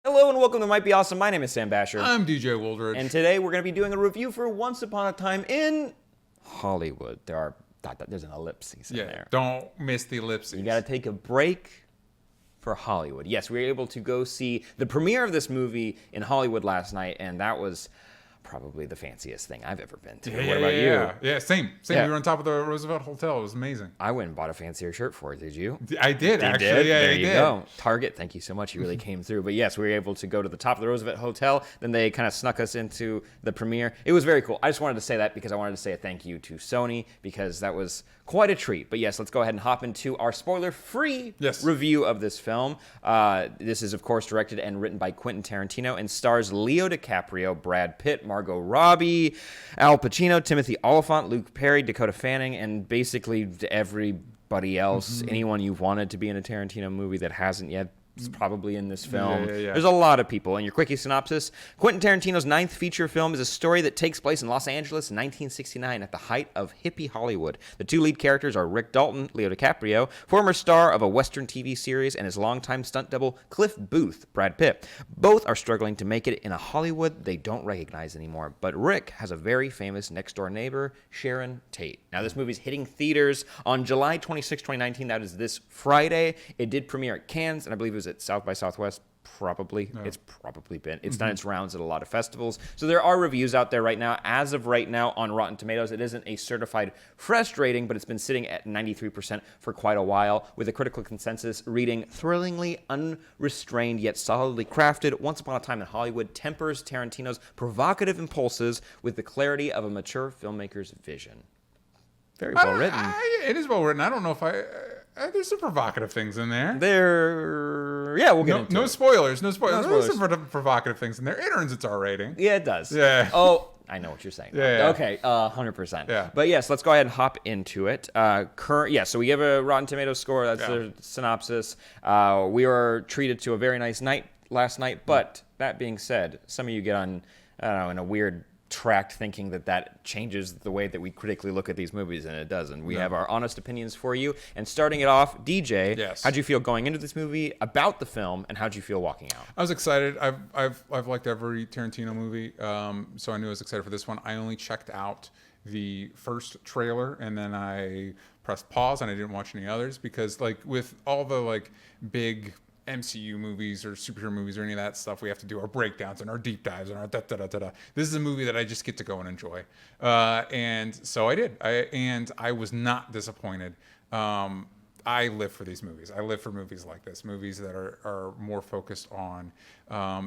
Hello and welcome to Might Be Awesome. My name is Sam Basher. I'm DJ Woldridge. And today we're going to be doing a review for Once Upon a Time in Hollywood. There's an ellipses in there. Don't miss the ellipses. You got to take a break for Hollywood. Yes, we were able to go see the premiere of this movie in Hollywood last night, and that was probably the fanciest thing I've ever been to. What about you? Yeah, same. Yeah. We were on top of the Roosevelt Hotel. It was amazing. I went and bought a fancier shirt for it. Did you? I did, actually. Did? Yeah, there I you did. go. Target, thank you so much. You really came through. But yes, we were able to go to the top of the Roosevelt Hotel. Then they kind of snuck us into the premiere. It was very cool. I just wanted to say that because I wanted to say a thank you to Sony because that was quite a treat. But yes, let's go ahead and hop into our spoiler-free review of this film. This is, of course, directed and written by Quentin Tarantino and stars Leo DiCaprio, Brad Pitt, Margot Robbie, Al Pacino, Timothy Olyphant, Luke Perry, Dakota Fanning, and basically everybody else, anyone you've wanted to be in a Tarantino movie that hasn't yet. It's probably in this film. There's a lot of people. In your quickie synopsis, Quentin Tarantino's ninth feature film is a story that takes place in Los Angeles in 1969 at the height of hippie Hollywood. The two lead characters are Rick Dalton, Leo DiCaprio, former star of a Western TV series, and his longtime stunt double, Cliff Booth, Brad Pitt. Both are struggling to make it in a Hollywood they don't recognize anymore, but Rick has a very famous next-door neighbor, Sharon Tate. Now, this movie's hitting theaters on July 26, 2019. That is this Friday. It did premiere at Cannes, and I believe it was at South by Southwest. Probably. No. It's probably been. It's done its rounds at a lot of festivals. So there are reviews out there right now. As of right now on Rotten Tomatoes, it isn't a certified fresh rating, but it's been sitting at 93% for quite a while, with a critical consensus reading, thrillingly unrestrained yet solidly crafted, Once Upon a Time in Hollywood tempers Tarantino's provocative impulses with the clarity of a mature filmmaker's vision. Very well written. It is well written. I don't know if there's some provocative things in there. We'll get into no it. Spoilers. No spoilers. There's some provocative things in there. It earns its R rating. Yeah, it does. Yeah. Oh, I know what you're saying. Yeah. Okay, 100%. Yeah. But yes, let's go ahead and hop into it. So we give a Rotten Tomatoes score. That's the synopsis. We were treated to a very nice night last night, but that being said, some of you get on, I don't know, in a weird tract thinking that changes the way that we critically look at these movies, and it doesn't. We have our honest opinions for you. And starting it off, DJ, how'd you feel going into this movie, about the film, and how'd you feel walking out? I was excited. I've liked every Tarantino movie, so I knew I was excited for this one. I only checked out the first trailer, and then I pressed pause, and I didn't watch any others because, like, with all the big MCU movies or superhero movies or any of that stuff, we have to do our breakdowns and our deep dives and our da-da-da-da-da. This is a movie that I just get to go and enjoy. And so I did. I was not disappointed. I live for these movies. I live for movies like this, movies that are more focused on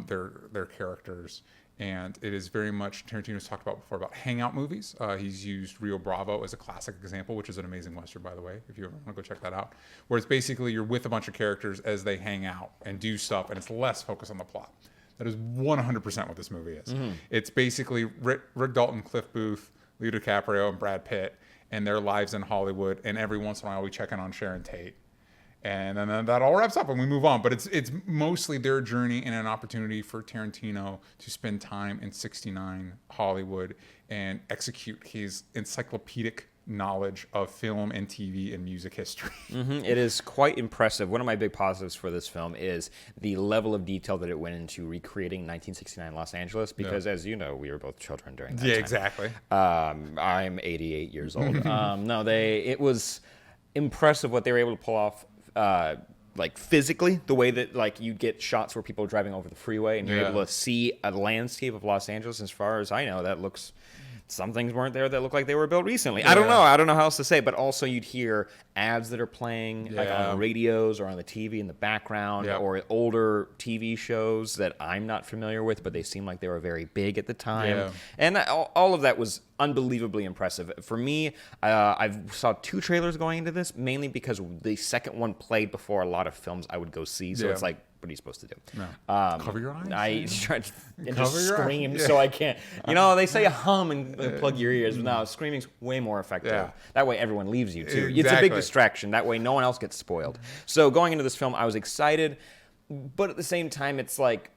their characters. And it is very much, Tarantino's talked about before, about hangout movies. He's used Rio Bravo as a classic example, which is an amazing Western, by the way, if you ever want to go check that out. Where it's basically you're with a bunch of characters as they hang out and do stuff, and it's less focused on the plot. That is 100% what this movie is. It's basically Rick Dalton, Cliff Booth, Leo DiCaprio, and Brad Pitt, and their lives in Hollywood, and every once in a while we check in on Sharon Tate. And then that all wraps up and we move on. But it's mostly their journey and an opportunity for Tarantino to spend time in 69 Hollywood and execute his encyclopedic knowledge of film and TV and music history. It is quite impressive. One of my big positives for this film is the level of detail that it went into recreating 1969 Los Angeles, because as you know, we were both children during that time. Yeah, exactly. I'm 88 years old. It was impressive what they were able to pull off. Physically, the way that you get shots where people are driving over the freeway and you're able to see a landscape of Los Angeles. As far as I know, that looks, some things weren't there that look like they were built recently. I don't know how else to say, but also you'd hear ads that are playing on the radios or on the TV in the background, or older TV shows that I'm not familiar with, but they seem like they were very big at the time. And all of that was unbelievably impressive. For me, I saw 2 trailers going into this, mainly because the second one played before a lot of films I would go see. So it's like, what are you supposed to do? Cover your eyes. I tried and just scream, so I can't. They say hum and plug your ears. No, screaming's way more effective. That way everyone leaves you, too. Exactly. It's a big distraction. That way no one else gets spoiled. So going into this film, I was excited, but at the same time, it's like,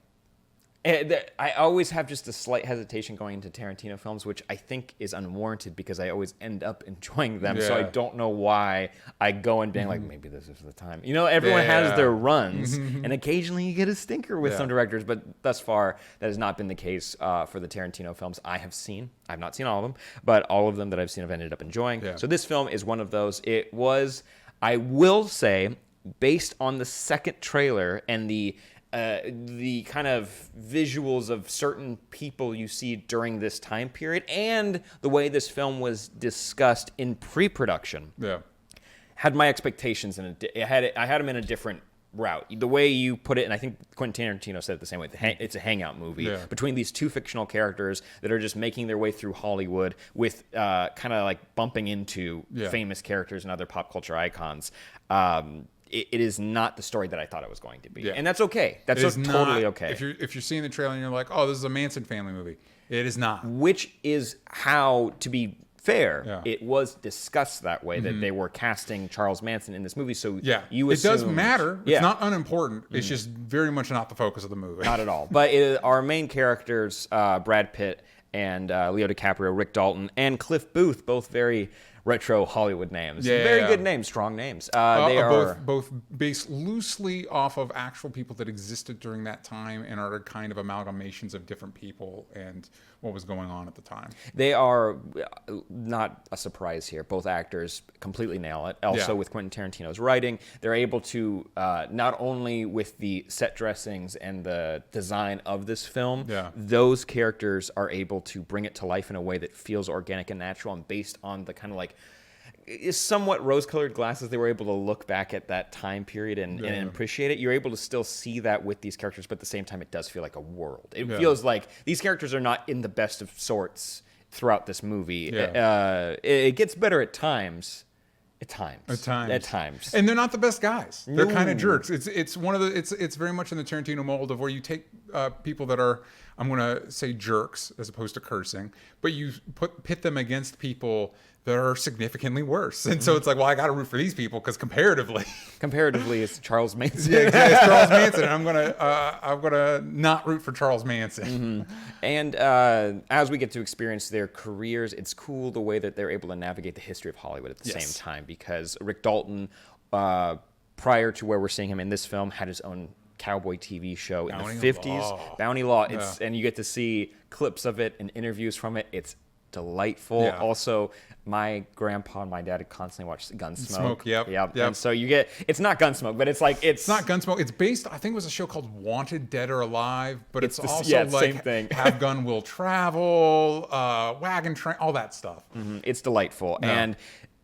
I always have just a slight hesitation going into Tarantino films, which I think is unwarranted because I always end up enjoying them. So I don't know why I go and being like, maybe this is the time. You know, everyone has their runs, and occasionally you get a stinker with some directors, but thus far that has not been the case for the Tarantino films I have seen. I've not seen all of them, but all of them that I've seen I've ended up enjoying. So this film is one of those. It was, I will say, based on the second trailer and the kind of visuals of certain people you see during this time period and the way this film was discussed in pre-production, had my expectations I had them in a different route. The way you put it, and I think Quentin Tarantino said it the same way, it's a hangout movie between these two fictional characters that are just making their way through Hollywood with kind of like bumping into famous characters and other pop culture icons. It is not the story that I thought it was going to be, and that's okay. That's totally okay. If you're seeing the trailer and you're like, oh, this is a Manson family movie, it is not. Which is how, to be fair, it was discussed that way, that they were casting Charles Manson in this movie. So you assumed, it does matter. It's not unimportant. It's just very much not the focus of the movie. Not at all. But our main characters, Brad Pitt and Leo DiCaprio, Rick Dalton, and Cliff Booth, both very retro Hollywood names. Very good names, strong names. They are both based loosely off of actual people that existed during that time and are kind of amalgamations of different people and what was going on at the time. They are not a surprise here. Both actors completely nail it. Also with Quentin Tarantino's writing, they're able to not only with the set dressings and the design of this film, those characters are able to bring it to life in a way that feels organic and natural and based on the kind of like is somewhat rose-colored glasses. They were able to look back at that time period and appreciate it. You're able to still see that with these characters, but at the same time, it does feel like a world. It feels like these characters are not in the best of sorts throughout this movie. It gets better at times. At times. And they're not the best guys. They're kind of jerks. It's one of the it's very much in the Tarantino mold of where you take people that are, I'm going to say jerks as opposed to cursing, but you pit them against people that are significantly worse. And so it's like, well, I got to root for these people because comparatively, it's Charles Manson. Exactly, it's Charles Manson, and I'm gonna not root for Charles Manson. And as we get to experience their careers, it's cool the way that they're able to navigate the history of Hollywood at the same time, because Rick Dalton, prior to where we're seeing him in this film, had his own cowboy TV show in the 50s. Bounty Law. And you get to see clips of it and interviews from it. It's delightful. Also, my grandpa and my dad constantly watched Gunsmoke. Yep. And so you get, it's not Gunsmoke, but it's like, it's not Gunsmoke. It's based, I think it was a show called Wanted, Dead or Alive, but it's also like same thing. Have Gun Will Travel, Wagon Train, all that stuff. It's delightful. And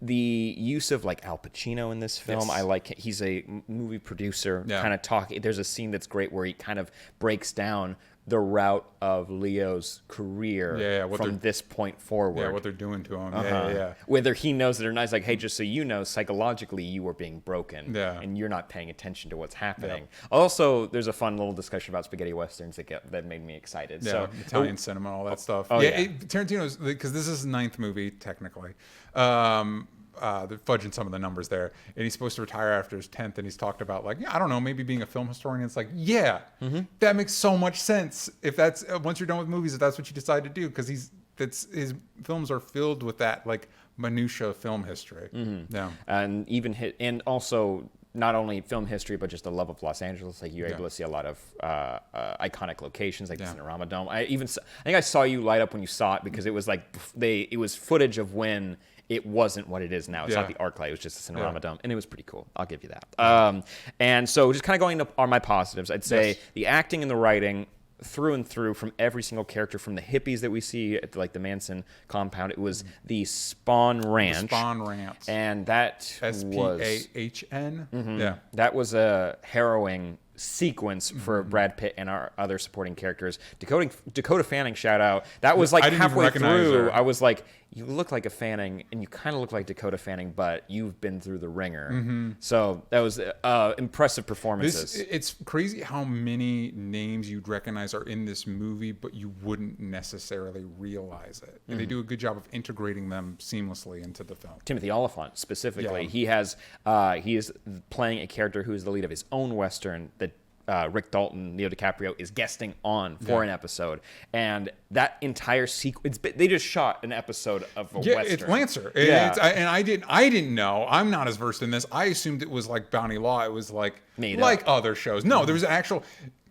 the use of like Al Pacino in this film, I like. He's a movie producer, kind of talking. There's a scene that's great where he kind of breaks down the route of Leo's career from this point forward. Yeah, what they're doing to him. Whether he knows it or not, it's like, hey, just so you know, psychologically you are being broken, and you're not paying attention to what's happening. Also, there's a fun little discussion about spaghetti westerns that made me excited. So Italian cinema, all that stuff. Tarantino's, because this is his 9th movie technically. They're fudging some of the numbers there, and he's supposed to retire after his 10th, and he's talked about like, I don't know, maybe being a film historian. It's like, that makes so much sense if that's once you're done with movies, if that's what you decide to do, because his films are filled with that like minutia of film history. And and also not only film history, but just the love of Los Angeles. Like you're able to see a lot of iconic locations, like the Cinerama Dome. I think I saw you light up when you saw it, because it was like it was footage of when it wasn't what it is now. It's not the ArcLight. It was just a Cinerama Dome, and it was pretty cool. I'll give you that. And so just kind of going on my positives, I'd say the acting and the writing through and through from every single character, from the hippies that we see at like the Manson compound. It was the Spawn Ranch. And that SPAHN. That was a harrowing sequence for Brad Pitt and our other supporting characters. Dakota Fanning, shout out. That was like halfway through. I was like, you look like a Fanning, and you kind of look like Dakota Fanning, but you've been through the ringer. So that was impressive performances. It's crazy how many names you'd recognize are in this movie, but you wouldn't necessarily realize it. And they do a good job of integrating them seamlessly into the film. Timothy Olyphant, specifically. He is playing a character who is the lead of his own Western that Rick Dalton, Leo DiCaprio, is guesting on for an episode, and that entire sequence, they just shot an episode of a Western. It's Lancer. Yeah. And I didn't know. I'm not as versed in this. I assumed it was like Bounty Law. It was like Made like up. other shows. No, there was an actual.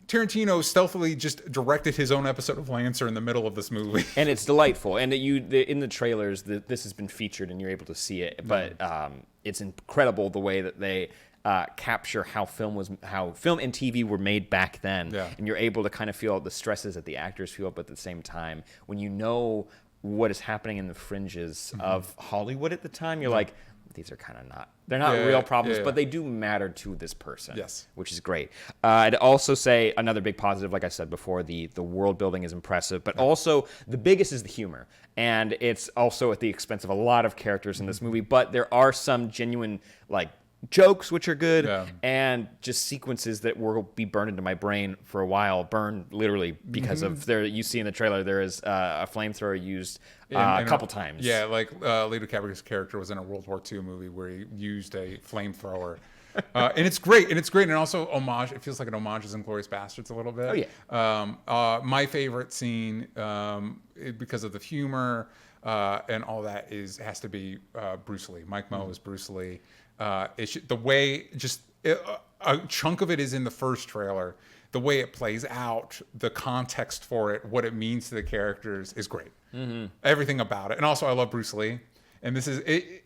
Tarantino stealthily just directed his own episode of Lancer in the middle of this movie. And it's delightful. And in the trailers, this has been featured, and you're able to see it. But it's incredible the way that they capture how film and TV were made back then. Yeah. And you're able to kind of feel the stresses that the actors feel, but at the same time, when you know what is happening in the fringes of Hollywood at the time, you're like, these are kind of they're not real problems, but they do matter to this person. Yes. Which is great. I'd also say another big positive, like I said before, the world building is impressive, but also the biggest is the humor. And it's also at the expense of a lot of characters in this movie, but there are some genuine, like, jokes which are good, and just sequences that will be burned into my brain for a while. Burned literally because of you see in the trailer there is a flamethrower used a couple times. Yeah, like Leo DiCaprio's character was in a World War II movie where he used a flamethrower. And it's great, and also homage. It feels like an homage to Inglourious Bastards a little bit. Oh yeah. My favorite scene, because of the humor and all that, has to be Bruce Lee. Mike Moe is Bruce Lee. The way a chunk of it is in the first trailer. The way it plays out, the context for it, what it means to the characters is great. Everything about it, and also I love Bruce Lee. And this is it.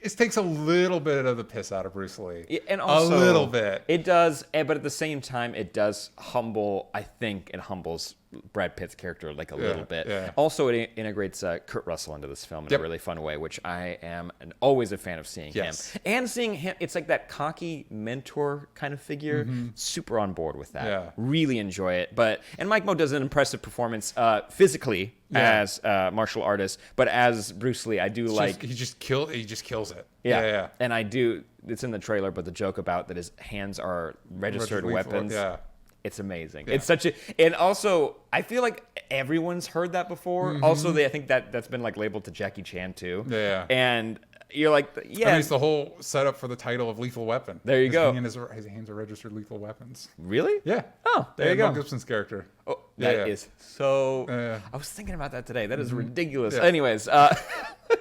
It takes a little bit of the piss out of Bruce Lee. And also, a little bit. It does, but at the same time, it does humble. I think it humbles Brad Pitt's character like a little bit. Yeah. Also, it integrates Kurt Russell into this film in a really fun way, which I am always a fan of seeing him. And seeing him, it's like that cocky mentor kind of figure. Super on board with that. Yeah. Really enjoy it. And Mike Moe does an impressive performance physically as martial artist, but as Bruce Lee, I do He just kills it. Yeah. And I do. It's in the trailer, but the joke about that his hands are registered weapons. Yeah. It's amazing. Yeah. It's such a, and also I feel like everyone's heard that before. Also, I think that's been like labeled to Jackie Chan too. Yeah. And you're like, I mean, it's the whole setup for the title of Lethal Weapon. There you go. His hands are registered lethal weapons. Really? Yeah. Oh, there you go. Mel Gibson's character. Oh, that is so. I was thinking about that today. That is ridiculous. Yeah. Anyways, that's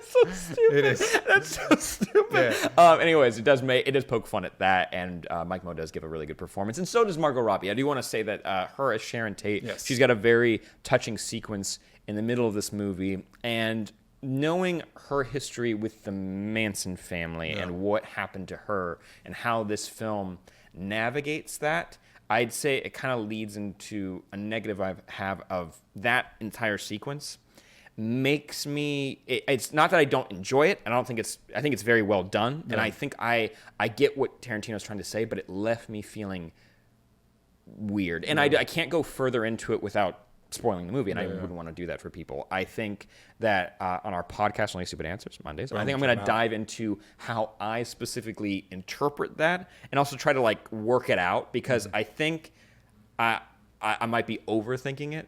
so stupid. It is. That's so stupid. Yeah. Anyways, it does poke fun at that, and Mike Moe does give a really good performance, and so does Margot Robbie. I do want to say that her as Sharon Tate, she's got a very touching sequence in the middle of this movie, and knowing her history with the Manson family and what happened to her and how this film navigates that, I'd say it kind of leads into a negative I have of that entire sequence. Makes me, it's not that I don't enjoy it, and I think it's very well done, and I think I get what Tarantino's trying to say, but it left me feeling weird, and I can't go further into it without spoiling the movie, and I wouldn't want to do that for people. I think that on our podcast, Only Stupid Answers, Mondays, I think I'm going to dive into how I specifically interpret that, and also try to like work it out, because I think I might be overthinking it.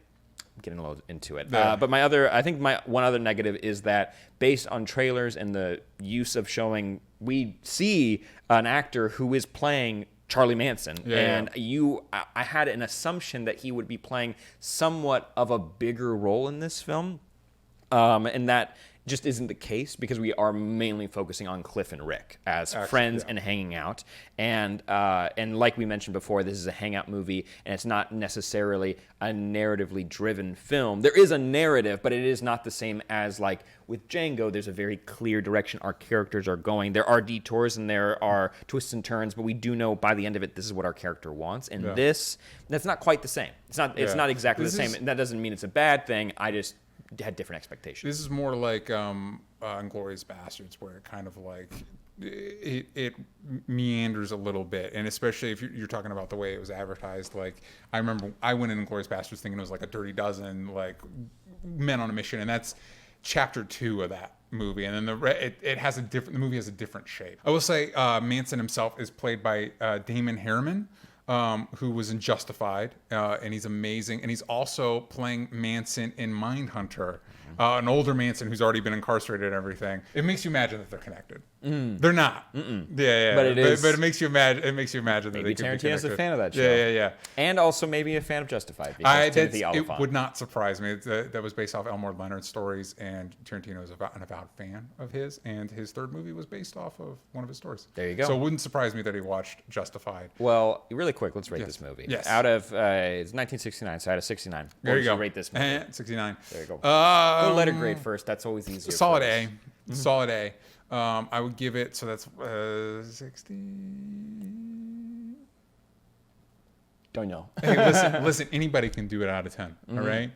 I'm getting a little into it. But I think my one other negative is that based on trailers and the use of showing, we see an actor who is playing Charlie Manson, I had an assumption that he would be playing somewhat of a bigger role in this film, and that just isn't the case, because we are mainly focusing on Cliff and Rick as friends and hanging out, and like we mentioned before, this is a hangout movie, and it's not necessarily a narratively driven film. There is a narrative, but it is not the same as like with Django. There's a very clear direction our characters are going. There are detours and there are twists and turns, but we do know by the end of it this is what our character wants. And that's not quite the same. It's not exactly the same. And that doesn't mean it's a bad thing. I just had different expectations. This is more like Inglourious Bastards, where it kind of like it meanders a little bit, and especially if you're talking about the way it was advertised. Like, I remember I went in Inglourious Bastards thinking it was like a Dirty Dozen, like men on a mission, and that's chapter 2 of that movie, and then the movie has a different shape. I will say Manson himself is played by Damon Herriman, who was in Justified, and he's amazing. And he's also playing Manson in Mindhunter, an older Manson who's already been incarcerated and everything. It makes you imagine that they're connected. They're not. Yeah. But it is. But it makes you imagine. It makes you imagine that Maybe they could be Tarantino's a connected. fan of that show. Yeah. And also maybe a fan of Justified. Because Timothy It Olyphant. would not surprise me. That was based off Elmore Leonard's stories, and Tarantino is an avowed fan of his, and his third movie was based off of one of his stories. There you go. So it wouldn't surprise me that he watched Justified. Well, really quick, let's rate this movie. Yes. Out of, it's 1969, so out of 69. There you go. Rate this movie? 69. There you go. Go letter grade first. That's always easier. Solid for us. A. Solid A. I would give it, so that's 60. Don't know. Hey, listen, anybody can do it out of 10, all right?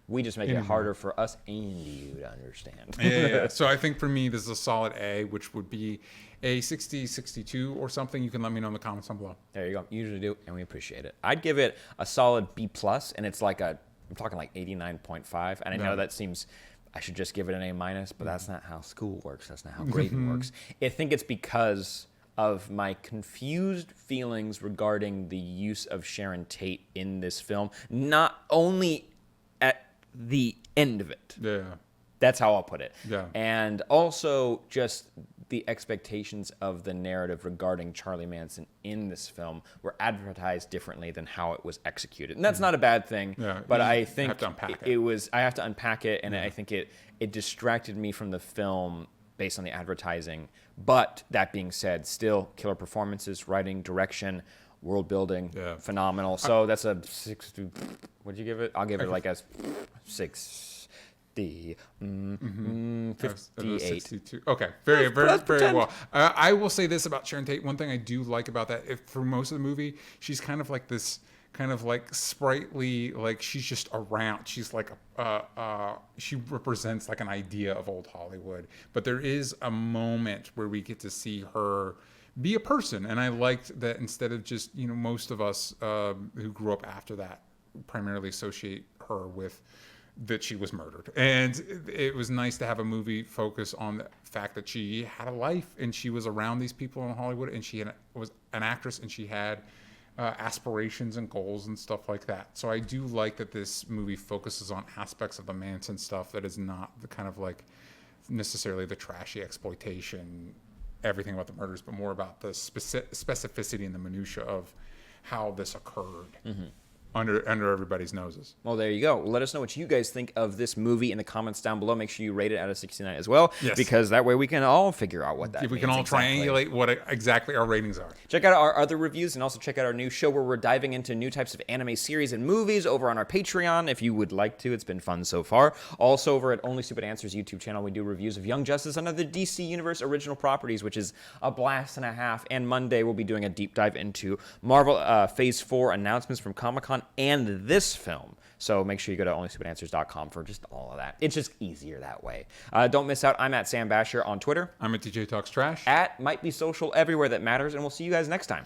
We just make it harder for us and you to understand. Yeah. So I think for me, this is a solid A, which would be a 60, 62 or something. You can let me know in the comments down below. There you go. You usually do, and we appreciate it. I'd give it a solid B+, and it's like I'm talking like 89.5, and I know that seems, I should just give it an A-, but that's not how school works. That's not how grading works. I think it's because of my confused feelings regarding the use of Sharon Tate in this film, not only at the end of it. Yeah. That's how I'll put it. Yeah. And also just the expectations of the narrative regarding Charlie Manson in this film were advertised differently than how it was executed. And that's not a bad thing, but I think have to unpack I have to unpack it, and I think it distracted me from the film based on the advertising. But that being said, still killer performances, writing, direction, world building, phenomenal. So that's a 60. What'd you give it? I'll give it like a 60. 58. 62. Okay, very well. I will say this about Sharon Tate. One thing I do like about that, for most of the movie, she's kind of like this, kind of like sprightly, like she's just around. She's like she represents like an idea of old Hollywood. But there is a moment where we get to see her be a person, and I liked that instead of just, most of us who grew up after that primarily associate her with that she was murdered. And it was nice to have a movie focus on the fact that she had a life and she was around these people in Hollywood, and she was an actress, and she had aspirations and goals and stuff like that. So I do like that this movie focuses on aspects of the Manson stuff that is not the kind of like necessarily the trashy exploitation, everything about the murders, but more about the specificity and the minutia of how this occurred. Under everybody's noses. Well, there you go. Let us know what you guys think of this movie in the comments down below. Make sure you rate it out of 69 as well, because that way we can all figure out what that means. We can all triangulate what exactly our ratings are. Check out our other reviews, and also check out our new show where we're diving into new types of anime series and movies over on our Patreon if you would like to. It's been fun so far. Also over at Only Stupid Answers YouTube channel, we do reviews of Young Justice and other DC Universe original properties, which is a blast and a half. And Monday we'll be doing a deep dive into Marvel Phase 4 announcements from Comic-Con and this film. So make sure you go to onlystupidanswers.com for just all of that. It's just easier that way. Don't miss out. I'm at Sam Basher on Twitter. I'm at DJ Talks Trash. At Might Be Social everywhere that matters, and we'll see you guys next time.